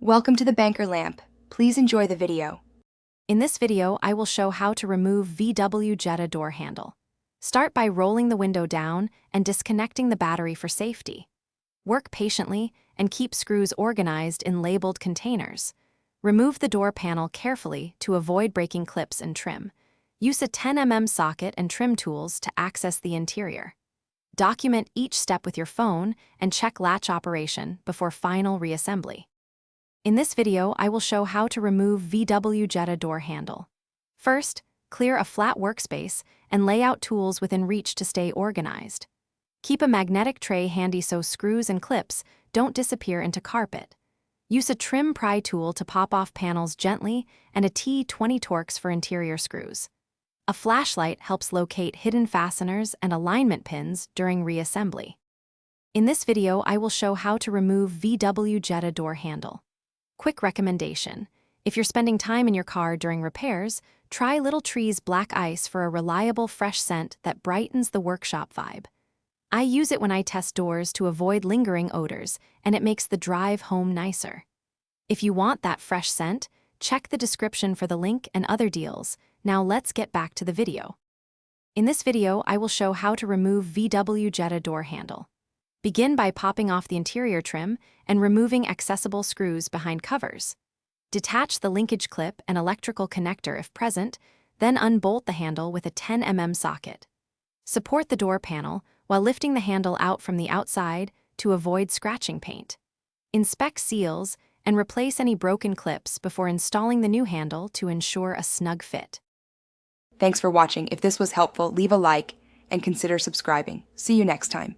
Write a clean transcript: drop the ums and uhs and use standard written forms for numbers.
Welcome to the banker lamp. Please enjoy the video. In this video, I will show how to remove VW Jetta door handle. Start by rolling the window down and disconnecting the battery for safety. Work patiently and keep screws organized in labeled containers. Remove the door panel carefully to avoid breaking clips and trim. Use a 10 mm socket and trim tools to access the interior. Document each step with your phone and check latch operation before final reassembly. In this video, I will show how to remove VW Jetta door handle. First, clear a flat workspace and lay out tools within reach to stay organized. Keep a magnetic tray handy so screws and clips don't disappear into carpet. Use a trim pry tool to pop off panels gently and a T20 Torx for interior screws. A flashlight helps locate hidden fasteners and alignment pins during reassembly. In this video, I will show how to remove VW Jetta door handle. Quick recommendation: if you're spending time in your car during repairs, try Little Tree's Black Ice for a reliable, fresh scent that brightens the workshop vibe. I use it when I test doors to avoid lingering odors, and it makes the drive home nicer. If you want that fresh scent, check the description for the link and other deals. Now let's get back to the video. In this video, I will show how to remove VW Jetta door handle. Begin by popping off the interior trim and removing accessible screws behind covers. Detach the linkage clip and electrical connector if present, then unbolt the handle with a 10 mm socket. Support the door panel while lifting the handle out from the outside to avoid scratching paint. Inspect seals and replace any broken clips before installing the new handle to ensure a snug fit. Thanks for watching. If this was helpful, leave a like and consider subscribing. See you next time.